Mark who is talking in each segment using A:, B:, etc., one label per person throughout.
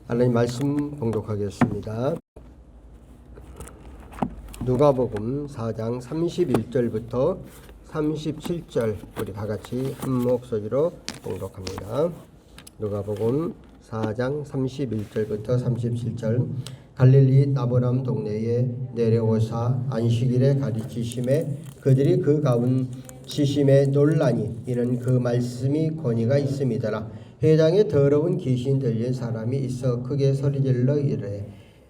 A: 하나님 말씀 봉독하겠습니다. 누가복음 4장 31절부터 37절 우리 다 같이 한 목소리로 봉독합니다. 누가복음 4장 31절부터 37절. 갈릴리 나보람 동네에 내려오사 안식일에 가르치심에 그들이 그 가운 지심에 놀라니 이는 그 말씀이 권위가 있음이더라. 회당에 더러운 귀신 들린 사람이 있어 크게 소리질러 이르되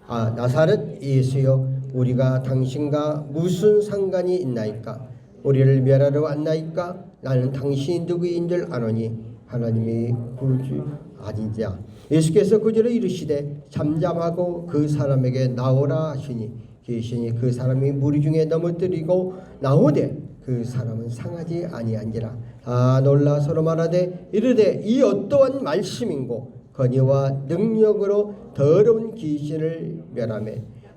A: 나사렛 예수여, 우리가 당신과 무슨 상관이 있나이까? 우리를 멸하러 왔나이까? 나는 당신이 누구인 줄 아노니 하나님이 구주 아니냐. 예수께서 그저로 이르시되 잠잠하고 그 사람에게 나오라 하시니 귀신이 그 사람이 무리 중에 넘어뜨리고 나오되 그 사람은 상하지 아니한지라. 놀라 서로 말하되 이르되 이 어떠한 말씀인고 권위와 능력으로 더러운 귀신을 멸하며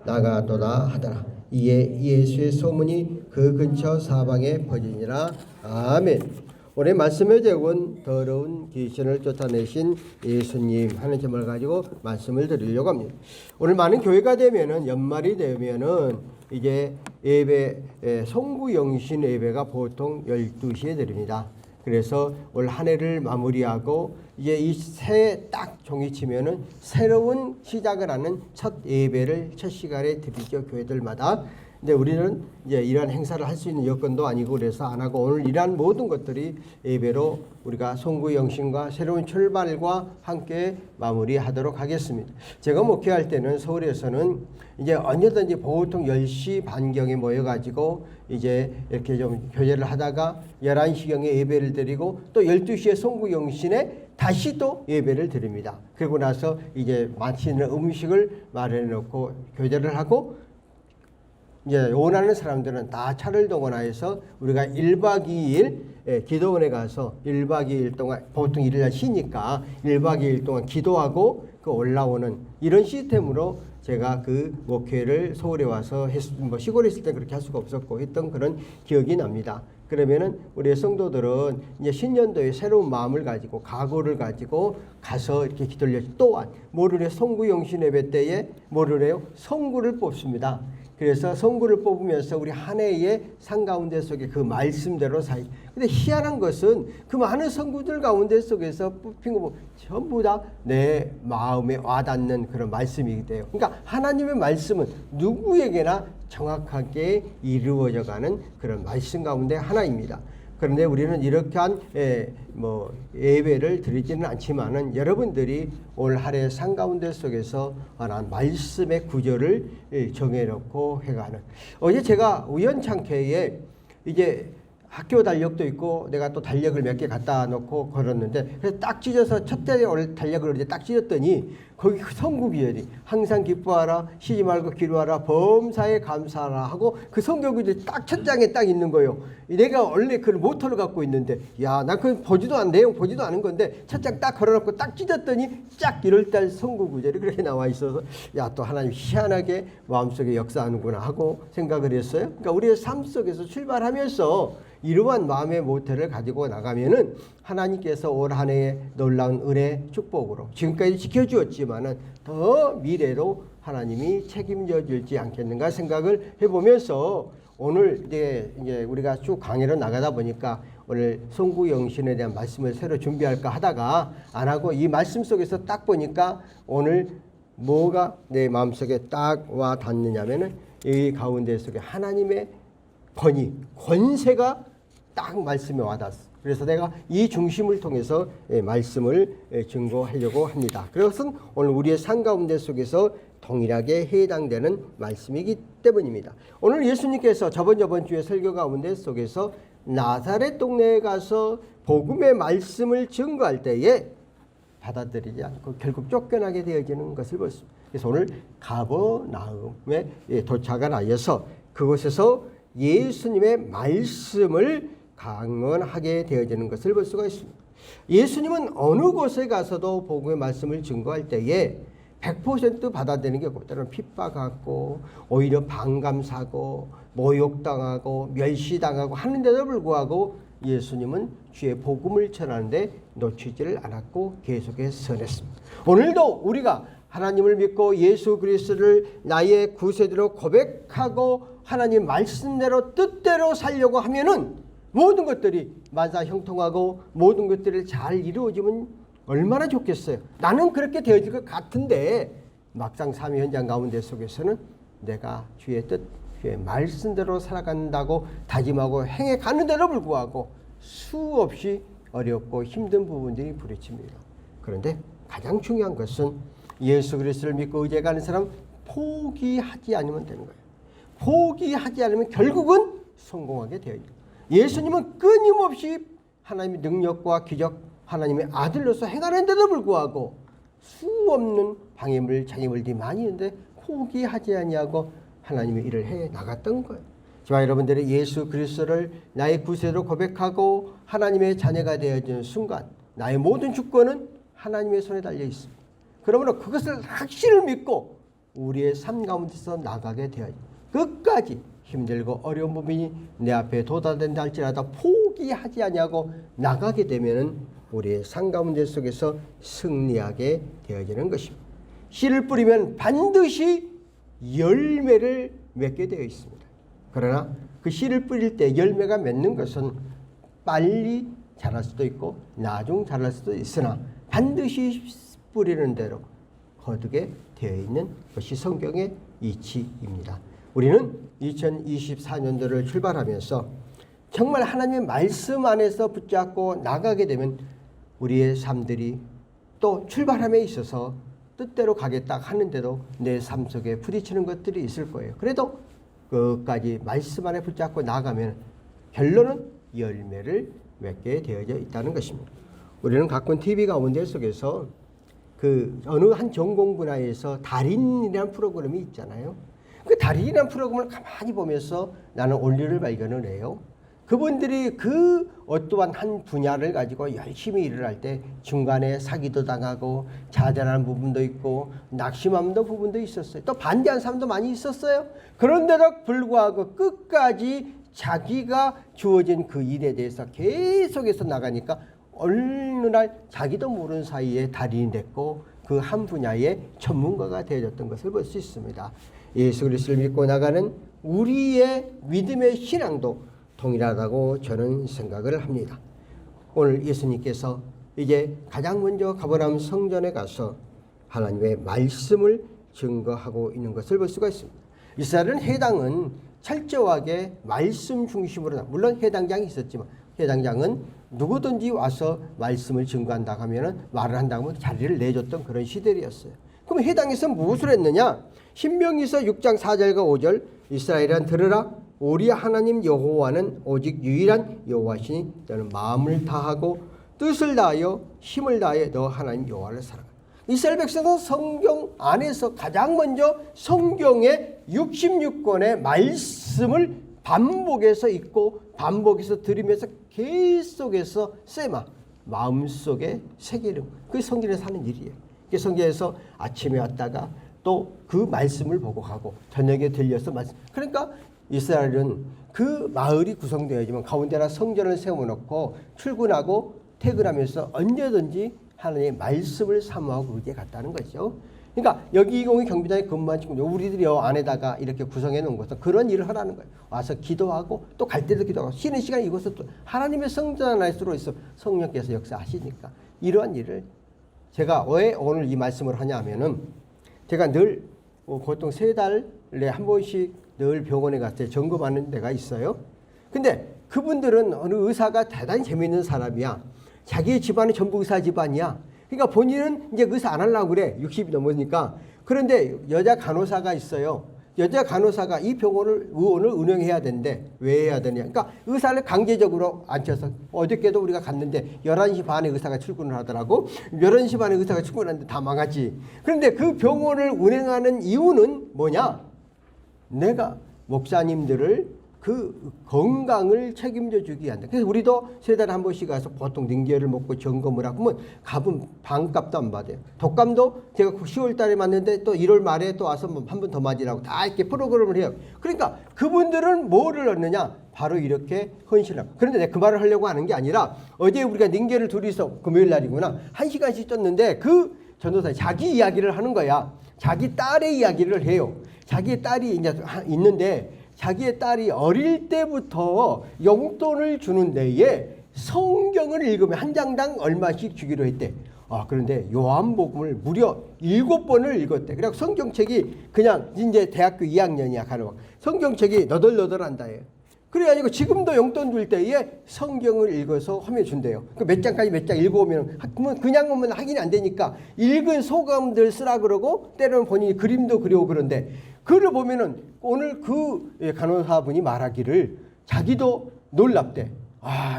A: 나가도다 하더라. 이에 예수의 소문이 그 근처 사방에 퍼지니라. 아멘. 오늘 말씀의 제목은 더러운 귀신을 쫓아내신 예수님 하는 점을 가지고 말씀을 드리려고 합니다. 오늘 많은 교회가 되면은 연말이 되면은 이제 예배, 송구영신 예배가 보통 12시에 드립니다. 그래서 올 한 해를 마무리하고 이제 이 새해 딱 종이 치면은 새로운 시작을 하는 첫 예배를 첫 시간에 드리죠, 교회들마다. 근데 우리는 이제 이러한 행사를 할 수 있는 여건도 아니고 그래서 안 하고 오늘 이러한 모든 것들이 예배로 우리가 송구영신과 새로운 출발과 함께 마무리하도록 하겠습니다. 제가 목회할 때는 서울에서는 이제 언제든지 보통 10시 반경에 모여가지고 이제 이렇게 좀 교제를 하다가 11시경에 예배를 드리고 또 12시에 송구영신에 다시 또 예배를 드립니다. 그리고 나서 이제 맛있는 음식을 마련해 놓고 교제를 하고 이제 원하는 사람들은 다 차를 동원하여서 우리가 1박 2일 기도원에 가서 1박 2일 동안 보통 일요일 쉬니까 1박 2일 동안 기도하고 그 올라오는 이런 시스템으로 제가 그 목회를 서울에 와서 뭐 시골에 있을 때 그렇게 할 수가 없었고 했던 그런 기억이 납니다. 그러면은 우리 성도들은 이제 신년도에 새로운 마음을 가지고 각오를 가지고 가서 이렇게 기도를 또한 뭐를 해요? 송구영신 예배 때에 뭐를 해요? 성구를 뽑습니다. 그래서 성구를 뽑으면서 우리 한 해의 상 가운데 속에 그 말씀대로 근데 희한한 것은 그 많은 성구들 가운데 속에서 뽑힌 거 보면 전부 다 내 마음에 와닿는 그런 말씀이기 때문에 그러니까 하나님의 말씀은 누구에게나 정확하게 이루어져가는 그런 말씀 가운데 하나입니다. 그런데 우리는 이렇게 한 예배를 드리지는 않지만은 여러분들이 올 한해 상 가운데 속에서 하나님 말씀의 구절을 정해놓고 해가는. 어제 제가 우연찮게 이제 학교 달력도 있고 내가 또 달력을 몇 개 갖다 놓고 걸었는데 그래서 딱 찢어서 첫째 올 달력을 이제 딱 찢었더니 거기 성구기절이 항상 기뻐하라, 쉬지 말고 기도하라, 범사에 감사하라 하고 그 성경구절이 딱 첫 장에 딱 있는 거예요. 내가 원래 그 모토를 갖고 있는데 나 그 보지도 않은 내용 보지도 않은 건데 첫 장 딱 걸어놓고 딱 찢었더니 쫙 1월달 성구구절이 그렇게 나와 있어서 또 하나님 희한하게 마음속에 역사하는구나 하고 생각을 했어요. 그러니까 우리의 삶 속에서 출발하면서 이러한 마음의 모태를 가지고 나가면은 하나님께서 올 한 해의 놀라운 은혜 축복으로 지금까지 지켜주었지만은 더 미래로 하나님이 책임져 줄지 않겠는가 생각을 해보면서 오늘 이제 우리가 쭉 강의로 나가다 보니까 오늘 송구영신에 대한 말씀을 새로 준비할까 하다가 안 하고 이 말씀 속에서 딱 보니까 오늘 뭐가 내 마음속에 딱 와 닿느냐면은 이 가운데 속에 하나님의 권세가 딱 말씀에 와닿았어. 그래서 내가 이 중심을 통해서 말씀을 증거하려고 합니다. 그것은 오늘 우리의 삶 가운데 속에서 동일하게 해당되는 말씀이기 때문입니다. 오늘 예수님께서 저번 주에 설교 가운데 속에서 나사렛 동네에 가서 복음의 말씀을 증거할 때에 받아들이지 않고 결국 쫓겨나게 되어지는 것을 볼 수 있습니다. 그래서 오늘 가버나움에 도착을 하여서 그곳에서 예수님의 말씀을 강론하게 되어지는 것을 볼 수가 있습니다. 예수님은 어느 곳에 가서도 복음의 말씀을 증거할 때에 100% 받아들이는 게 없고 때로는 핍박하고 오히려 반감사고 모욕당하고 멸시당하고 하는데도 불구하고 예수님은 주의 복음을 전하는데 놓치지를 않았고 계속해서 선했습니다. 오늘도 우리가 하나님을 믿고 예수 그리스도를 나의 구세주로 고백하고 하나님 말씀대로 뜻대로 살려고 하면은 모든 것들이 만사 형통하고 모든 것들이 잘 이루어지면 얼마나 좋겠어요. 나는 그렇게 되어질 것 같은데 막상 삶의 현장 가운데 속에서는 내가 주의 뜻, 주의 말씀대로 살아간다고 다짐하고 행해 가는데도 불구하고 수없이 어렵고 힘든 부분들이 부딪힙니다. 그런데 가장 중요한 것은 예수 그리스도를 믿고 의지하는 사람 포기하지 않으면 되는 거예요. 포기하지 않으면 결국은 성공하게 되어 있다. 예수님은 끊임없이 하나님의 능력과 기적, 하나님의 아들로서 행하는데도 불구하고 수없는 방해물, 장애물들이 많이 있는데 포기하지 아니하고 하나님의 일을 해 나갔던 거예요. 저와 여러분들이 예수 그리스도를 나의 구세주로 고백하고 하나님의 자녀가 되어지는 순간 나의 모든 주권은 하나님의 손에 달려 있습니다. 그러므로 그것을 확실히 믿고 우리의 삶 가운데서 나가게 되어야 돼요. 끝까지 힘들고 어려운 부분이 내 앞에 도달된다 할지라도 포기하지 아니하고 나가게 되면은 우리의 삶 가운데 속에서 승리하게 되어지는 것입니다. 씨를 뿌리면 반드시 열매를 맺게 되어 있습니다. 그러나 그 씨를 뿌릴 때 열매가 맺는 것은 빨리 자랄 수도 있고 나중 자랄 수도 있으나 반드시 뿌리는 대로 거두게 되어 있는 것이 성경의 이치입니다. 우리는 2024년도를 출발하면서 정말 하나님의 말씀 안에서 붙잡고 나가게 되면 우리의 삶들이 또 출발함에 있어서 뜻대로 가겠다 하는데도 내 삶 속에 부딪히는 것들이 있을 거예요. 그래도 끝까지 말씀 안에 붙잡고 나가면 결론은 열매를 맺게 되어져 있다는 것입니다. 우리는 가끔 TV 가운데 속에서 그 어느 한 전공 분야에서 달인이라는 프로그램이 있잖아요. 그 달인이라는 프로그램을 가만히 보면서 나는 원리를 발견을 해요. 그분들이 그 어떠한 한 분야를 가지고 열심히 일을 할 때 중간에 사기도 당하고 좌절하는 부분도 있고 낙심하는 부분도 있었어요. 또 반대하는 사람도 많이 있었어요. 그런데도 불구하고 끝까지 자기가 주어진 그 일에 대해서 계속해서 나가니까 어느 날 자기도 모르는 사이에 달인이 됐고 그 한 분야의 전문가가 되어졌던 것을 볼 수 있습니다. 예수 그리스도를 믿고 나가는 우리의 믿음의 신앙도 동일하다고 저는 생각을 합니다. 오늘 예수님께서 이제 가장 먼저 가버나움 성전에 가서 하나님의 말씀을 증거하고 있는 것을 볼 수가 있습니다. 이스라엘은 해당은 철저하게 말씀 중심으로, 물론 해당장이 있었지만 해당장은 누구든지 와서 말씀을 증거한다고 하면 말을 한다고 하면 자리를 내줬던 그런 시대였어요. 그럼 해당에서 무엇을 했느냐? 신명기서 6장 4절과 5절 이스라엘아 들으라 우리 하나님 여호와는 오직 유일한 여호와시니 너는 마음을 다하고 뜻을 다하여 힘을 다하여 너 하나님 여호와를 사랑하라. 이스라엘 백성은 성경 안에서 가장 먼저 성경의 66권의 말씀을 반복해서 읽고 반복해서 들으면서 계속해서 마음속에 새기는 그 성경에서 하는 일이에요. 그 성경에서 아침에 왔다가 또 그 말씀을 보고 가고 저녁에 들려서 말씀. 그러니까 이스라엘은 그 마을이 구성되어지면 가운데나 성전을 세워놓고 출근하고 퇴근하면서 언제든지 하나님의 말씀을 사모하고 그게 갔다는 거죠. 그러니까 여기 공의 경비단에 근무한 친구들 우리들이 안에다가 이렇게 구성해 놓은 것은 그런 일을 하라는 거예요. 와서 기도하고 또 갈 때도 기도하고 쉬는 시간에 이곳을 또 하나님의 성전 안에 들어있어 성령께서 역사하시니까 이러한 일을 제가 왜 오늘 이 말씀을 하냐면은 제가 늘 보통 3달에 한 번씩 늘 병원에 갔을 때 점검하는 데가 있어요. 근데 그분들은 어느 의사가 대단히 재미있는 사람이야. 자기 집안이 전부 의사 집안이야. 그러니까 본인은 이제 의사 안 하려고 그래. 60이 넘으니까. 그런데 여자 간호사가 있어요. 여자 간호사가 이 병원을 의원을 운영해야 되는데 왜 해야 되냐. 그러니까 의사를 강제적으로 앉혀서 어저께도 우리가 갔는데 11시 반에 의사가 출근을 하더라고. 11시 반에 의사가 출근하는데 다 망하지. 그런데 그 병원을 운행하는 이유는 뭐냐. 내가 목사님들을 그 건강을 책임져 주기 위한다. 그래서 우리도 3달에 한 번씩 가서 보통 능계를 먹고 점검을 하면 값은 반값도 안 받아요. 독감도 제가 10월 달에 맞는데 또 1월 말에 또 와서 한 번 더 맞으라고 다 이렇게 프로그램을 해요. 그러니까 그분들은 뭐를 얻느냐? 바로 이렇게 헌신하고. 그런데 내가 그 말을 하려고 하는 게 아니라 어제 우리가 능계를 둘이서 금요일 날이구나. 1시간씩 쪘는데 그 전도사 자기 이야기를 하는 거야. 자기 딸의 이야기를 해요. 자기 딸이 이제 있는데 자기의 딸이 어릴 때부터 용돈을 주는 데에 성경을 읽으면 한 장당 얼마씩 주기로 했대. 그런데 요한복음을 무려 7번을 읽었대. 그래서 성경책이 그냥 이제 대학교 2학년이야 가는 성경책이 너덜너덜한다 해요. 그래가지고 지금도 용돈 줄 때에 성경을 읽어서 허며 준대요. 몇 장까지 몇 장 읽어오면 그냥 오면 확인이 안 되니까 읽은 소감들 쓰라 그러고 때로는 본인이 그림도 그리고 그런데 글을 보면은 오늘 그 간호사분이 말하기를 자기도 놀랍대.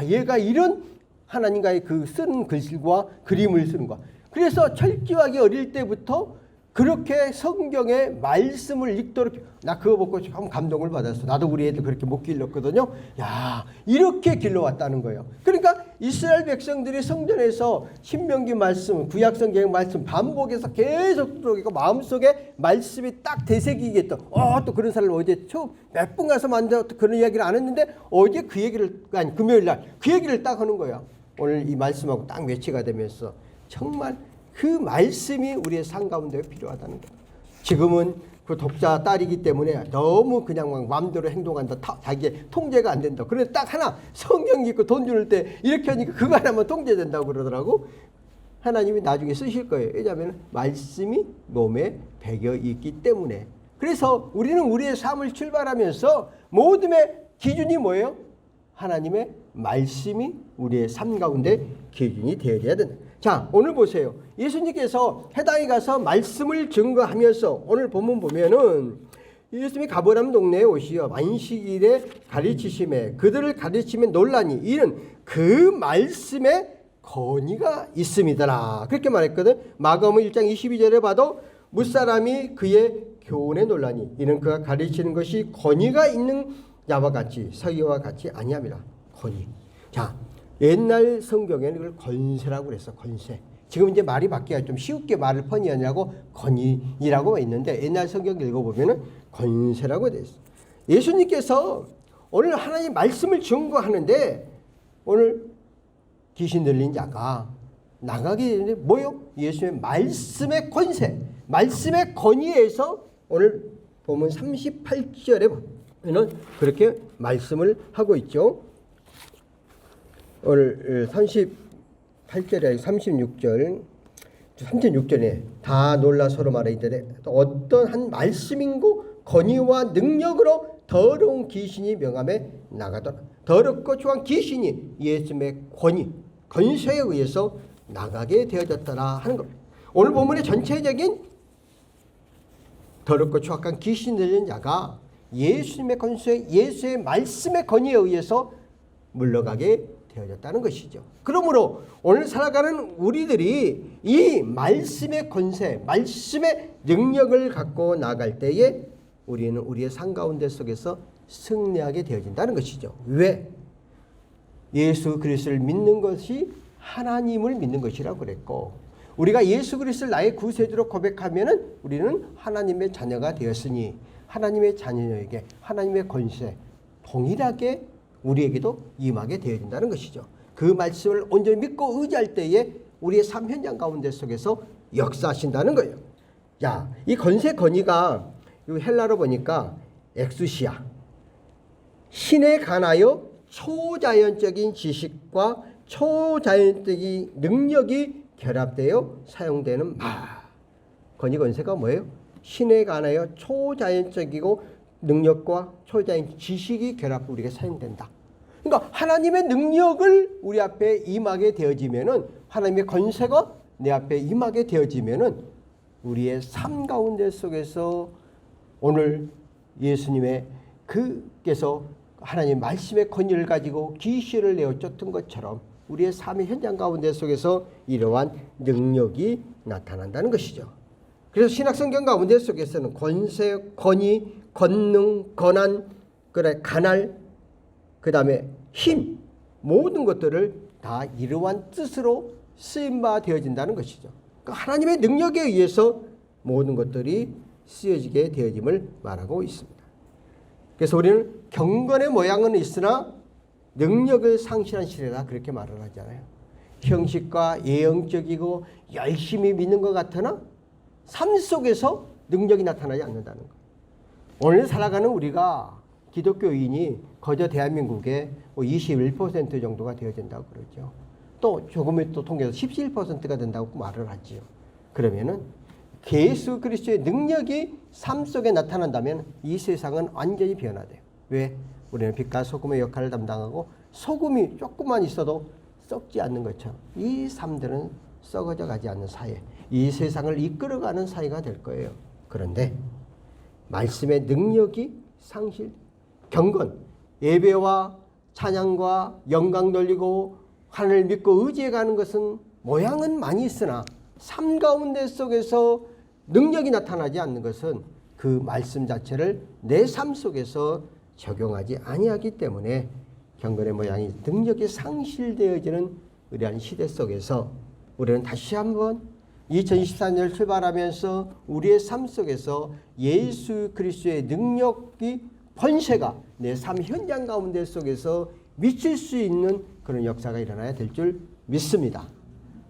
A: 얘가 이런 하나님과의 그 쓴 글과 그림을 쓰는 거야. 그래서 철저하게 어릴 때부터 그렇게 성경의 말씀을 읽도록 나 그거 보고 참 감동을 받았어. 나도 우리 애들 그렇게 못 길렀거든요. 야, 이렇게 길러왔다는 거예요. 그러니까 이스라엘 백성들이 성전에서 신명기 말씀, 구약 성경 말씀 반복해서 계속 들어오고 마음속에 말씀이 딱 되새기겠다. 또 그런 사람을 어제 처음 몇 분 가서 만져 그런 이야기를 안 했는데 어제 그 얘기를 아니 금요일 날 그 얘기를 딱 하는 거야. 오늘 이 말씀하고 딱 매치가 되면서 정말 그 말씀이 우리의 삶 가운데 필요하다는 거예요. 지금은 그 독자 딸이기 때문에 너무 그냥 막 마음대로 행동한다. 자기의 통제가 안 된다. 그런데 딱 하나 성경 읽고 돈 줄 때 이렇게 하니까 그거 하나만 통제된다고 그러더라고. 하나님이 나중에 쓰실 거예요. 왜냐하면 말씀이 몸에 배겨 있기 때문에. 그래서 우리는 우리의 삶을 출발하면서 모둠의 기준이 뭐예요? 하나님의 말씀이 우리의 삶 가운데 기준이 되어야 된다. 자, 오늘 보세요. 예수님께서 해당에 가서 말씀을 증거하면서 오늘 본문 보면은 예수님이 가버나움 동네에 오시어 안식일에 가르치심에 그들을 가르치며 논란이 이는 그 말씀에 권위가 있음이더라. 그렇게 말했거든. 마가복음 1장 22절에 봐도 무사람이 그의 교훈에 논란이 이는 그가 가르치는 것이 권위가 있는 야와 같이 서기와 같이 아니함이라. 권위. 자, 옛날 성경에는 이걸 권세라고 그랬어. 권세. 지금 이제 말이 바뀌어 좀 쉽게 말을 번역하냐고 권위라고 있는데 옛날 성경 읽어보면은 권세라고 돼 있어. 예수님께서 오늘 하나님 말씀을 증거하는데 오늘 귀신 들린 자가 나가게 되는데 뭐요? 예수님의 말씀의 권세, 말씀의 권위에서 오늘 보면 38절에 보면은 그렇게 말씀을 하고 있죠. 오늘 38절에 36절에 다 놀라 서로 말하기를 어떤 한 말씀인고 권위와 능력으로 더러운 귀신이 명함에 나가더라. 더럽고 추한 귀신이 예수님의 권세에 의해서 나가게 되어졌더라 하는 겁니다. 오늘 본문의 전체적인 더럽고 추악한 귀신 들린 자가 예수님의 권세, 예수의 말씀의 권위에 의해서 물러가게 되어졌다는 것이죠. 그러므로 오늘 살아가는 우리들이 이 말씀의 권세, 말씀의 능력을 갖고 나갈 때에 우리는 우리의 삶 가운데 속에서 승리하게 되어진다는 것이죠. 왜? 예수 그리스도를 믿는 것이 하나님을 믿는 것이라고 그랬고 우리가 예수 그리스도를 나의 구세주로 고백하면은 우리는 하나님의 자녀가 되었으니 하나님의 자녀에게 하나님의 권세 동일하게 우리에게도 임하게 되어진다는 것이죠. 그 말씀을 온전히 믿고 의지할 때에 우리의 삶 현장 가운데 속에서 역사하신다는 거예요. 자, 이 권세 권위가 헬라로 보니까 엑수시아, 신에 관하여 초자연적인 지식과 초자연적인 능력이 결합되어 사용되는 말. 권위 권세가 뭐예요? 신에 관하여 초자연적이고 능력과 초자연 지식이 결합 우리에게 사용된다. 그러니까 하나님의 능력을 우리 앞에 임하게 되어지면은 하나님의 권세가 내 앞에 임하게 되어지면은 우리의 삶 가운데 속에서 오늘 예수님의 그께서 하나님 말씀의 권위를 가지고 귀신을 내어 쫓은 것처럼 우리의 삶의 현장 가운데 속에서 이러한 능력이 나타난다는 것이죠. 그래서 신약성경 가운데 속에서는 권세, 권위, 권능, 권한, 관할, 그 다음에 힘 모든 것들을 다 이러한 뜻으로 쓰임바 되어진다는 것이죠. 그러니까 하나님의 능력에 의해서 모든 것들이 쓰여지게 되어짐을 말하고 있습니다. 그래서 우리는 경건의 모양은 있으나 능력을 상실한 시대다 그렇게 말을 하잖아요. 형식과 예형적이고 열심히 믿는 것 같으나 삶 속에서 능력이 나타나지 않는다는 거예요. 오늘 살아가는 우리가 기독교인이 거저 대한민국의 21% 정도가 되어진다고 그러죠. 또 조금의 또 통계에서 17%가 된다고 말을 하지요. 그러면은 예수 그리스도의 능력이 삶 속에 나타난다면 이 세상은 완전히 변화돼요. 왜? 우리는 빛과 소금의 역할을 담당하고 소금이 조금만 있어도 썩지 않는 것처럼 이 삶들은 썩어져 가지 않는 사회, 이 세상을 이끌어가는 사회가 될 거예요. 그런데 말씀의 능력이 상실, 경건, 예배와 찬양과 영광 돌리고 하나님을 믿고 의지해 가는 것은 모양은 많이 있으나 삶 가운데 속에서 능력이 나타나지 않는 것은 그 말씀 자체를 내 삶 속에서 적용하지 아니하기 때문에 경건의 모양이 능력이 상실되어지는 의뢰한 시대 속에서 우리는 다시 한번 2024년을 출발하면서 우리의 삶 속에서 예수 그리스도의 능력이 번세가 내 삶 현장 가운데 속에서 미칠 수 있는 그런 역사가 일어나야 될 줄 믿습니다.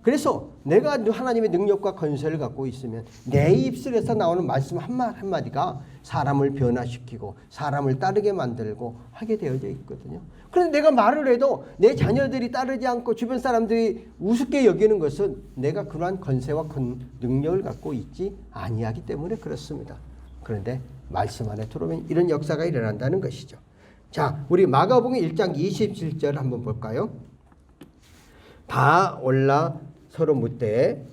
A: 그래서 내가 하나님의 능력과 권세를 갖고 있으면 내 입술에서 나오는 말씀 한마디가 사람을 변화시키고 사람을 따르게 만들고 하게 되어져 있거든요. 그런데 내가 말을 해도 내 자녀들이 따르지 않고 주변 사람들이 우습게 여기는 것은 내가 그러한 권세와 능력을 갖고 있지 아니하기 때문에 그렇습니다. 그런데 말씀 안에 들어오면 이런 역사가 일어난다는 것이죠. 자, 우리 마가복음 1장 27절 한번 볼까요? 다 올라 서로 묻되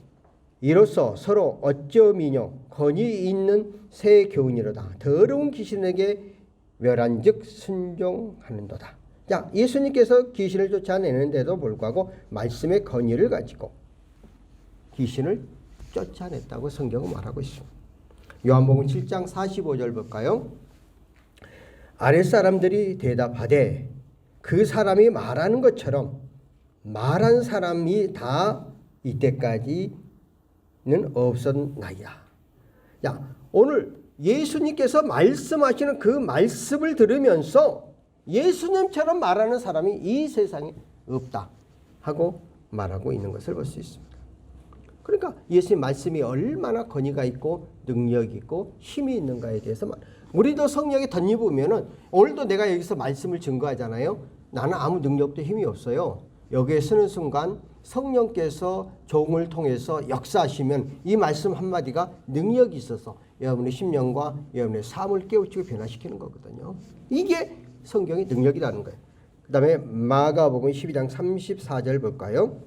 A: 이로써 서로 어쩌미뇨 권위 있는 새 교훈이로다. 더러운 귀신에게 멸한즉 순종하는도다. 자, 예수님께서 귀신을 쫓아내는데도 불구하고 말씀의 권위를 가지고 귀신을 쫓아냈다고 성경은 말하고 있습니다. 요한복음 7장 45절 볼까요? 아랫사람들이 대답하되 그 사람이 말하는 것처럼 말한 사람이 다 이때까지는 없었나이다. 야, 오늘 예수님께서 말씀하시는 그 말씀을 들으면서 예수님처럼 말하는 사람이 이 세상에 없다 하고 말하고 있는 것을 볼 수 있습니다. 그러니까 예수님 말씀이 얼마나 권위가 있고 능력이 있고 힘이 있는가에 대해서 우리도 성령에 덧입으면은 오늘도 내가 여기서 말씀을 증거하잖아요. 나는 아무 능력도 힘이 없어요. 여기에 서는 순간 성령께서 종을 통해서 역사하시면 이 말씀 한마디가 능력이 있어서 여러분의 심령과 여러분의 삶을 깨우치고 변화시키는 거거든요. 이게 성경의 능력이라는 거예요. 그 다음에 마가복음 12장 34절 볼까요?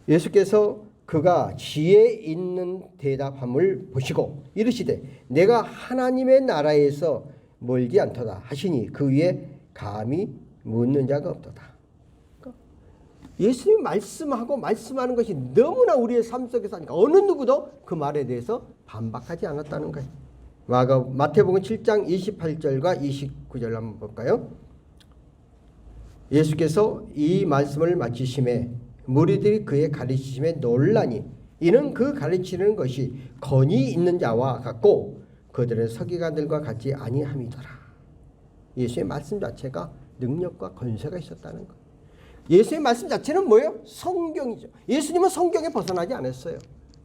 A: 예수께서 그가 지혜 있는 대답함을 보시고 이르시되 내가 하나님의 나라에서 멀지 않도다 하시니 그 위에 감히 묻는 자가 없도다. 그러니까 예수님이 말씀하고 말씀하는 것이 너무나 우리의 삶 속에서 하니까 어느 누구도 그 말에 대해서 반박하지 않았다는 거예요. 마태복음 7장 28절과 29절 한번 볼까요? 예수께서 이 말씀을 마치심에 무리들이 그의 가르치심에 놀라니 이는 그 가르치는 것이 권위 있는 자와 같고 그들은 서기관들과 같지 아니함이더라. 예수의 말씀 자체가 능력과 권세가 있었다는 것. 예수의 말씀 자체는 뭐예요? 성경이죠. 예수님은 성경에 벗어나지 않았어요.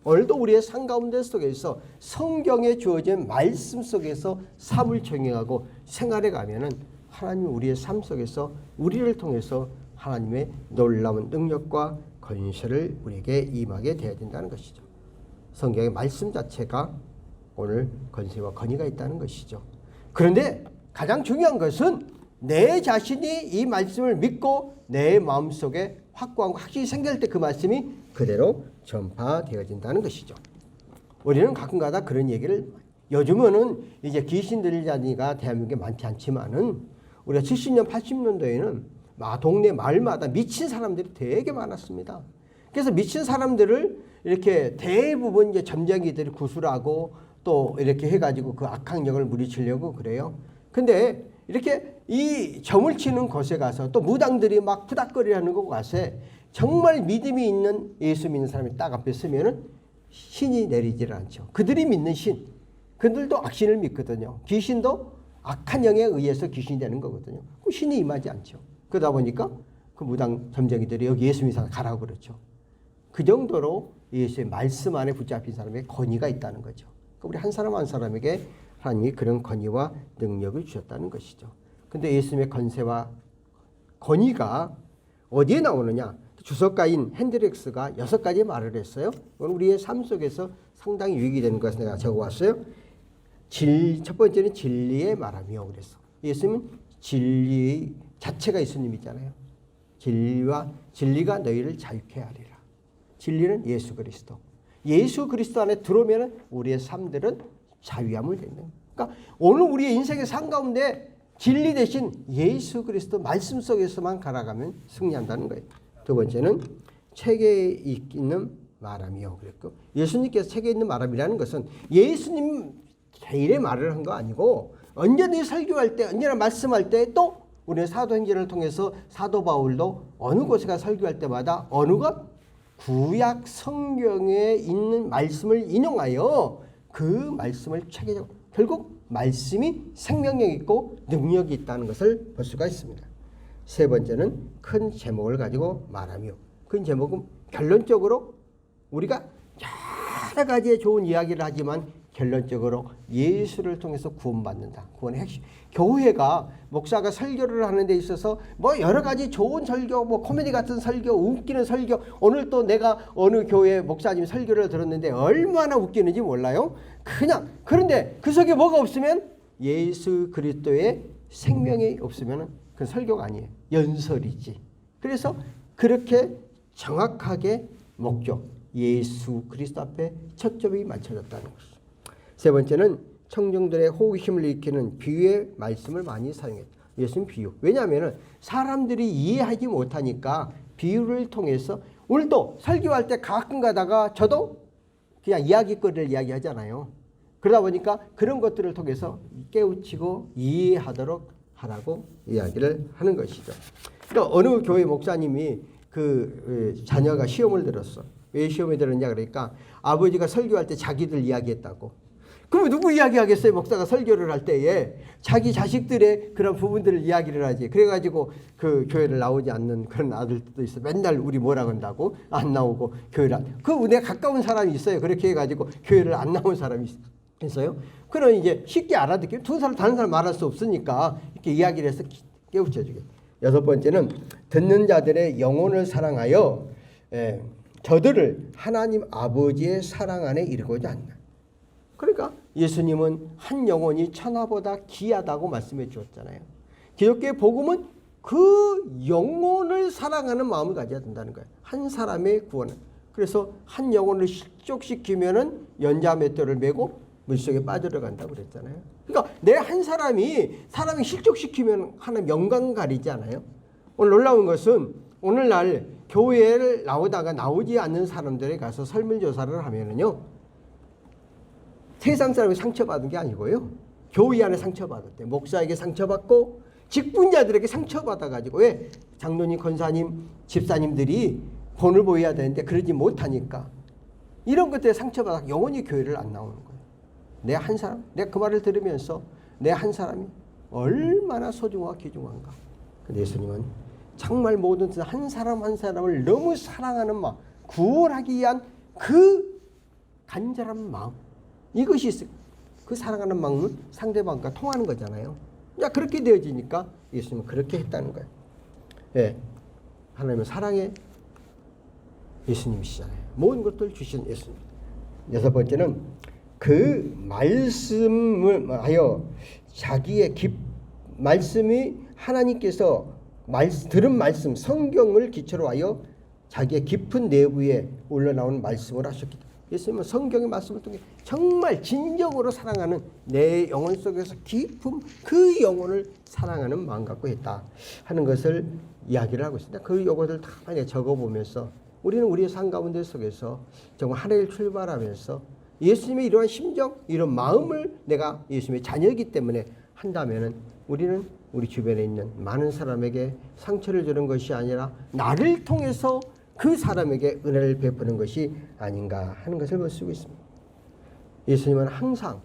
A: 오늘도 우리의 삶 가운데 속에서 성경에 주어진 말씀 속에서 삶을 적용하고 생활해 가면은 하나님이 우리의 삶 속에서 우리를 통해서 하나님의 놀라운 능력과 권세를 우리에게 임하게 되어야 된다는 것이죠. 성경의 말씀 자체가 오늘 권세와 권위가 있다는 것이죠. 그런데 가장 중요한 것은 내 자신이 이 말씀을 믿고 내 마음속에 확고한 확신이 생길 때 그 말씀이 그대로 전파되어진다는 것이죠. 우리는 가끔가다 그런 얘기를 요즘은 이제 귀신 들린 자가 대한민국에 많지 않지만은 우리가 70년 80년도에는 동네 마을마다 미친 사람들이 되게 많았습니다. 그래서 미친 사람들을 이렇게 대부분 이제 점쟁이들이 구술하고 또 이렇게 해가지고 그 악학력을 물리치려고 그래요. 근데 이렇게 이 점을 치는 곳에 가서 또 무당들이 막 푸닥거리하는 곳 가서 정말 믿음이 있는 예수 믿는 사람이 딱 앞에 서면은 신이 내리질 않죠. 그들이 믿는 신, 그들도 악신을 믿거든요. 귀신도 악한 영에 의해서 귀신이 되는 거거든요. 그 신이 임하지 않죠. 그러다 보니까 그 무당 점쟁이들이 여기 예수 믿는 사람 가라고 그렇죠. 그 정도로 예수의 말씀 안에 붙잡힌 사람에게 권위가 있다는 거죠. 그러니까 우리 한 사람 한 사람에게 하나님이 그런 권위와 능력을 주셨다는 것이죠. 근데 예수님의 권세와 권위가 어디에 나오느냐? 주석가인 핸드릭스가 6가지 말을 했어요. 이건 우리의 삶 속에서 상당히 유익이 되는 것을 내가 적어왔어요. 첫 번째는 진리의 말하며 그랬어. 예수님은 진리 자체가 예수님이잖아요. 진리가 너희를 자유케 하리라. 진리는 예수 그리스도. 예수 그리스도 안에 들어오면 우리의 삶들은 자유함을 갖는. 그러니까 오늘 우리의 인생의 삶 가운데 진리 대신 예수 그리스도 말씀 속에서만 갈아가면 승리한다는 거예요. 두 번째는 책에 있는 말함이요 그랬고, 예수님께서 책에 있는 말함이라는 것은 예수님 개인의 말을 한 거 아니고 언제든지 설교할 때, 언제나 말씀할 때, 또 우리는 사도행전을 통해서 사도 바울도 어느 곳에 가 설교할 때마다 어느 것 구약 성경에 있는 말씀을 인용하여 그 말씀을 체계적으로, 결국 말씀이 생명력 있고 능력이 있다는 것을 볼 수가 있습니다. 세 번째는 큰 제목을 가지고 말하며, 큰 제목은 결론적으로 우리가 여러 가지의 좋은 이야기를 하지만 결론적으로 예수를 통해서 구원받는다. 구원의 핵심. 교회가 목사가 설교를 하는 데 있어서 뭐 여러 가지 좋은 설교, 뭐 코미디 같은 설교, 웃기는 설교, 오늘 또 내가 어느 교회 목사님 설교를 들었는데 얼마나 웃기는지 몰라요. 그냥 그런데 그 속에 뭐가 없으면 예수 그리스도의 생명이 없으면 그 설교가 아니에요. 연설이지. 그래서 그렇게 정확하게 목적, 예수 그리스도 앞에 초점이 맞춰졌다는 것이죠. 세 번째는 청중들의 호기심을 일으키는 비유의 말씀을 많이 사용했다. 예수님 비유. 왜냐하면 사람들이 이해하지 못하니까 비유를 통해서, 오늘도 설교할 때 가끔 가다가 저도 그냥 이야기거리를 이야기하잖아요. 그러다 보니까 그런 것들을 통해서 깨우치고 이해하도록 하라고 이야기를 하는 것이죠. 그러니까 어느 교회 목사님이 그 자녀가 시험을 들었어. 왜 시험에 들었냐 그러니까 아버지가 설교할 때 자기들 이야기했다고. 그럼 누구 이야기하겠어요? 목사가 설교를 할 때에 자기 자식들의 그런 부분들을 이야기를 하지. 그래가지고 그 교회를 나오지 않는 그런 아들도 있어. 맨날 우리 뭐라 그런다고 안 나오고 교회를 안. 그 은혜 가까운 사람이 있어요. 그렇게 해가지고 교회를 안 나온 사람이 있어요. 그럼 이제 쉽게 알아듣기. 두 사람 다른 사람 말할 수 없으니까 이렇게 이야기를 해서 깨우쳐주게. 여섯 번째는 듣는 자들의 영혼을 사랑하여 저들을 하나님 아버지의 사랑 안에 이르고자 한다. 그러니까 예수님은 한 영혼이 천하보다 귀하다고 말씀해 주었잖아요. 기독교의 복음은 그 영혼을 사랑하는 마음을 가져야 된다는 거예요. 한 사람의 구원은. 그래서 한 영혼을 실족시키면은 연자 맷돌을 메고 물속에 빠져들어간다고 그랬잖아요. 그러니까 내 한 사람이 실족시키면 하나님 영광 가리지 않아요? 오늘 놀라운 것은 오늘날 교회를 나오다가 나오지 않는 사람들에 가서 설문조사를 하면은요, 세상 사람이 상처받은 게 아니고요, 교회 안에 상처받았대. 목사에게 상처받고 직분자들에게 상처받아가지고, 왜? 장로님, 권사님, 집사님들이 본을 보여야 되는데 그러지 못하니까 이런 것들에 상처받아 영원히 교회를 안 나오는 거예요. 내 한 사람, 내가 그 말을 들으면서 내 한 사람이 얼마나 소중하고 귀중한가. 근데 예수님은 정말 모든 한 사람 한 사람을 너무 사랑하는 마음, 구원하기 위한 그 간절한 마음, 이것이 있어요. 그 사랑하는 마음은 상대방과 통하는 거잖아요. 야, 그렇게 되어지니까 예수님은 그렇게 했다는 거예요. 예, 하나님은 사랑의 예수님이시잖아요. 모든 것들 주신 예수님. 여섯 번째는 그 말씀을 하여 자기의 말씀이 하나님께서 들은 말씀, 성경을 기초로 하여 자기의 깊은 내부에 올라나오는 말씀을 하셨기 때문에 예수님은 성경의 말씀을 통해 정말 진정으로 사랑하는 내 영혼 속에서 깊은 그 영혼을 사랑하는 마음 갖고 있다 하는 것을 이야기를 하고 있습니다. 그 요것을 다 많이 적어보면서 우리는 우리의 삶 가운데 속에서 정말 하나를 출발하면서 예수님의 이러한 심정, 이런 마음을 내가 예수님의 자녀이기 때문에 한다면은 우리는 우리 주변에 있는 많은 사람에게 상처를 주는 것이 아니라 나를 통해서 그 사람에게 은혜를 베푸는 것이 아닌가 하는 것을 볼 수 있습니다. 예수님은 항상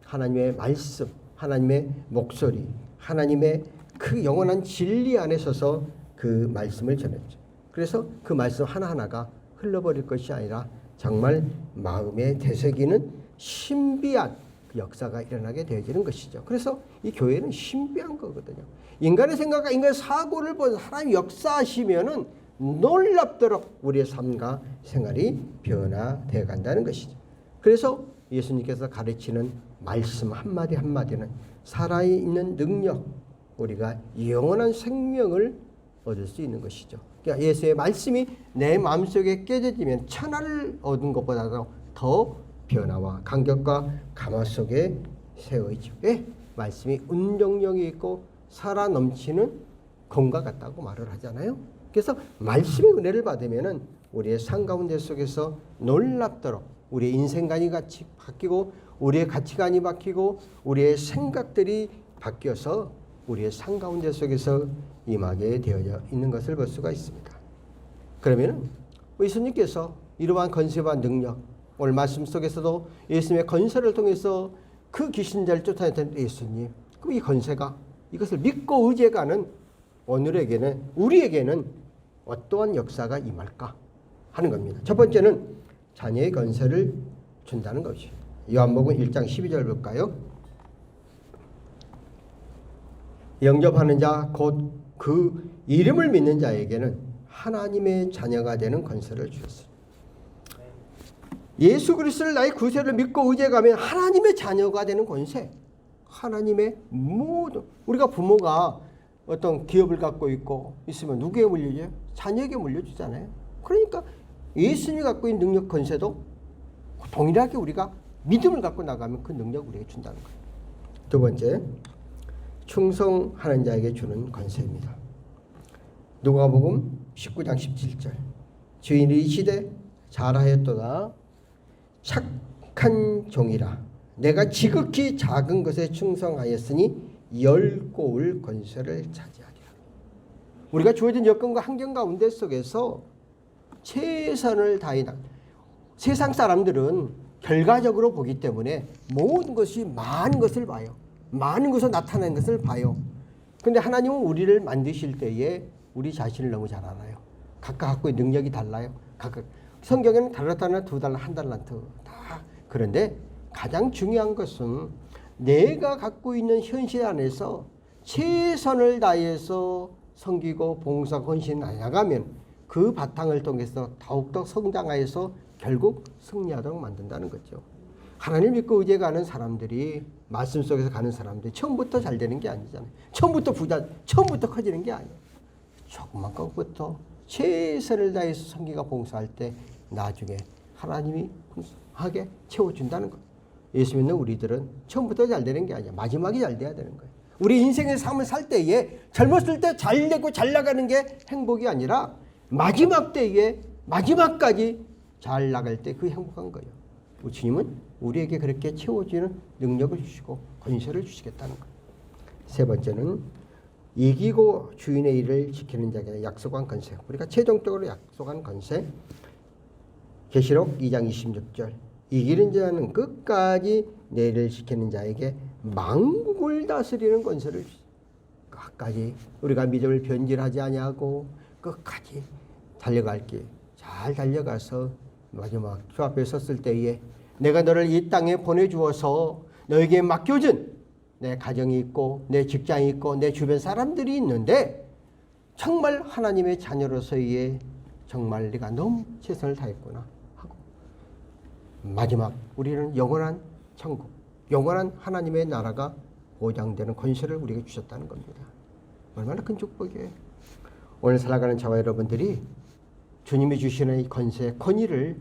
A: 하나님의 말씀, 하나님의 목소리, 하나님의 그 영원한 진리 안에 서서 그 말씀을 전했죠. 그래서 그 말씀 하나하나가 흘러버릴 것이 아니라 정말 마음에 되새기는 신비한 역사가 일어나게 되어지는 것이죠. 그래서 이 교회는 신비한 거거든요. 인간의 생각과 인간의 사고를 본 하나님 역사하시면은 놀랍도록 우리의 삶과 생활이 변화되어 간다는 것이죠. 그래서 예수님께서 가르치는 말씀 한마디 한마디는 살아있는 능력, 우리가 영원한 생명을 얻을 수 있는 것이죠. 그러니까 예수의 말씀이 내 마음속에 깨져지면 천하를 얻은 것보다도 더 변화와 감격과 감화 속에 세워있죠. 왜? 말씀이 운동력이 있고 살아 넘치는 검과 같다고 말을 하잖아요. 그래서 말씀의 은혜를 받으면은 우리의 삶 가운데 속에서 놀랍도록 우리의 인생관이 같이 바뀌고 우리의 가치관이 바뀌고 우리의 생각들이 바뀌어서 우리의 삶 가운데 속에서 임하게 되어져 있는 것을 볼 수가 있습니다. 그러면 예수님께서 이러한 건세와 능력, 오늘 말씀 속에서도 예수님의 건세를 통해서 그 귀신들을 쫓아냈던 예수님, 그럼 이 건세가 이것을 믿고 의지해가는 오늘에게는 우리에게는 어떠한 역사가 임할까 하는 겁니다. 첫 번째는 자녀의 건세를 준다는 것이죠. 요한복음 1장 12절 볼까요? 영접하는 자 곧 그 이름을 믿는 자에게는 하나님의 자녀가 되는 권세를 주셨습니다. 예수 그리스도를 나의 구세를 믿고 의지해가면 하나님의 자녀가 되는 권세. 하나님의 모든 우리가 부모가 어떤 기업을 갖고 있고 있으면 누구에게 물려줘요? 자녀에게 물려주잖아요. 그러니까 예수님이 갖고 있는 능력 권세도 동일하게 우리가 믿음을 갖고 나가면 그 능력을 우리에게 준다는 거예요. 두 번째, 충성하는 자에게 주는 권세입니다. 누가복음 19장 17절 주인이 이르시되 잘하였도다 착한 종이라 내가 지극히 작은 것에 충성하였으니 열고울 권세를 차지하리라. 우리가 주어진 여건과 환경 가운데 속에서 최선을 다하다. 세상 사람들은 결과적으로 보기 때문에 모든 것이 많은 것을 봐요. 많은 것으로 나타나는 것을 봐요. 그런데 하나님은 우리를 만드실 때에 우리 자신을 너무 잘 알아요. 각각 갖고 있는 능력이 달라요. 각각 성경에는 달란트나 2달란트, 1달란트 다. 그런데 가장 중요한 것은 내가 갖고 있는 현실 안에서 최선을 다해서 섬기고 봉사 헌신 나가면 그 바탕을 통해서 더욱더 성장하여서 결국 승리하도록 만든다는 거죠. 하나님 믿고 의지가는 사람들이 말씀 속에서 가는 사람들이 처음부터 잘 되는 게 아니잖아요. 처음부터 부자, 처음부터 커지는 게 아니에요. 조그만 것부터 최선을 다해서 섬기가 봉사할 때 나중에 하나님이 하게 채워준다는 거예요. 예수 믿는 우리들은 처음부터 잘 되는 게 아니야. 마지막이 잘 돼야 되는 거예요. 우리 인생의 삶을 살 때에 젊었을 때 잘 되고 잘 나가는 게 행복이 아니라 마지막 때에 마지막까지 잘 나갈 때 그 행복한 거예요. 우리 주님은 우리에게 그렇게 채워주는 능력을 주시고 권세를 주시겠다는 거예요. 세 번째는 이기고 주인의 일을 지키는 자에게 약속한 권세. 우리가 최종적으로 약속한 권세. 계시록 2장 26절 이기는 자는 끝까지 내 일을 지키는 자에게 만국을 다스리는 권세를 주시고 끝까지 우리가 믿음을 변질하지 아니하고 끝까지 달려갈 길 잘 달려가서 마지막 주 앞에 섰을 때에 내가 너를 이 땅에 보내주어서 너에게 맡겨준 내 가정이 있고 내 직장이 있고 내 주변 사람들이 있는데 정말 하나님의 자녀로서의 정말 네가 너무 최선을 다했구나 하고 마지막 우리는 영원한 천국, 영원한 하나님의 나라가 보장되는 권세를 우리에게 주셨다는 겁니다. 얼마나 큰 축복이에요. 오늘 살아가는 저와 여러분들이 주님이 주시는 이 권세, 권위를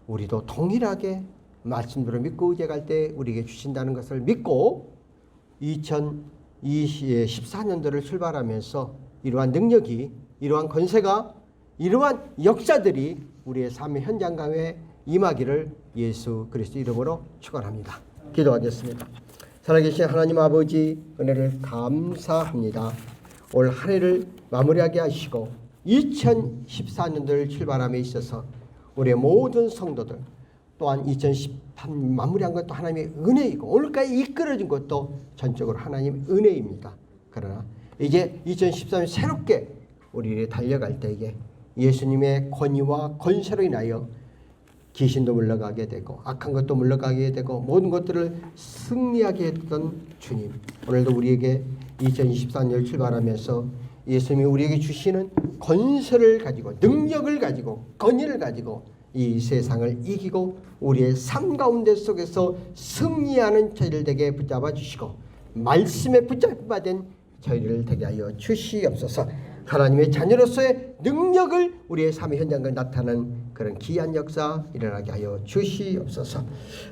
A: 우리도 동일하게 말씀대로 믿고 의지할 때 우리에게 주신다는 것을 믿고 2014년도를 출발하면서 이러한 능력이, 이러한 권세가, 이러한 역사들이 우리의 삶의 현장 가운데 임하기를 예수 그리스도 이름으로 축원합니다. 기도하겠습니다. 살아계신 하나님 아버지 은혜를 감사합니다. 올 한 해를 마무리하게 하시고 2014년도를 출발함에 있어서 우리의 모든 성도들 또한 2018년 마무리한 것도 하나님의 은혜이고 오늘까지 이끌어진 것도 전적으로 하나님의 은혜입니다. 그러나 이제 2013년 새롭게 우리를 달려갈 때에 예수님의 권위와 권세로 인하여 귀신도 물러가게 되고 악한 것도 물러가게 되고 모든 것들을 승리하게 했던 주님, 오늘도 우리에게 2024년을 출발하면서 예수님이 우리에게 주시는 권세를 가지고 능력을 가지고 권위를 가지고 이 세상을 이기고 우리의 삶 가운데 속에서 승리하는 저희를 되게 붙잡아 주시고 말씀에 붙잡아된 저희를 되게 하여 주시옵소서. 하나님의 자녀로서의 능력을 우리의 삶의 현장을 나타내는 그런 귀한 역사 일어나게 하여 주시옵소서.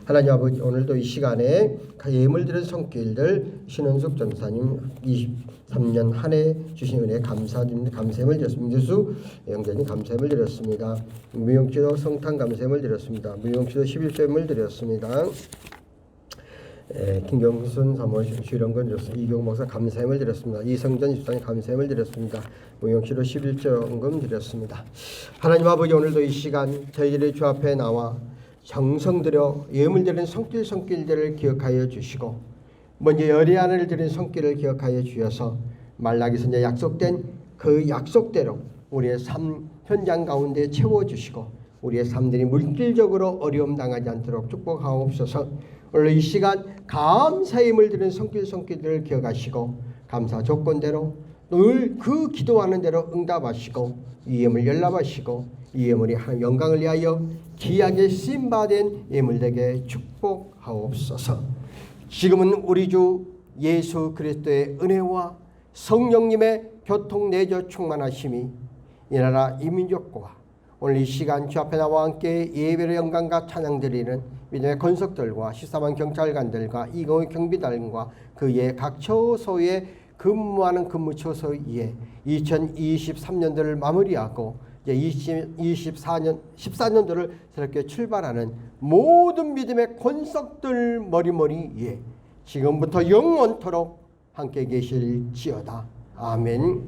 A: 하나님 아버지, 오늘도 이 시간에 예물 드린 손길들 신은숙 전사님 23년 한 해 주신 은혜 감사드립니다. 감사함을 드렸습니다. 민수 영자님 감사함을 드렸습니다. 무용치도 성탄 감사함을 드렸습니다. 무용치도 11조임을 드렸습니다. 김경순 사모 주령건 드렸습니다. 이경 목사 감사함을 드렸습니다. 이성전 집사님 감사함을 드렸습니다. 무용치로 11조 헌금 드렸습니다. 하나님 아버지, 오늘도 이 시간 저희들의 주 앞에 나와 정성 들여 예물 드리는 손길들을 기억하여 주시고 먼저 열의안을 드리는 손길을 기억하여 주셔서 말라기 선지자 약속된 그 약속대로 우리의 삶 현장 가운데 채워주시고 우리의 삶들이 물질적으로 어려움 당하지 않도록 축복하옵소서. 오늘 이 시간 감사의 힘을 드리는 손길들을 기억하시고 감사 조건대로 늘 그 기도하는 대로 응답하시고 이 예물 연락하시고 이 예물이 영광을 위하여 귀하게 쓰임받은 예물되게 축복하옵소서. 지금은 우리 주 예수 그리스도의 은혜와 성령님의 교통 내조 충만하심이 이 나라 이 민족과 오늘 이 시간 주 앞에 나와 함께 예배의 영광과 찬양 드리는 믿음의 권속들과 14만 경찰관들과 20의 경비단과 그의 각 처소에 근무하는 근무처소에 2023년도를 마무리하고 이제 14년도를 새롭게 출발하는 모든 믿음의 권속들 머리머리에 지금부터 영원토록 함께 계실지어다. 아멘.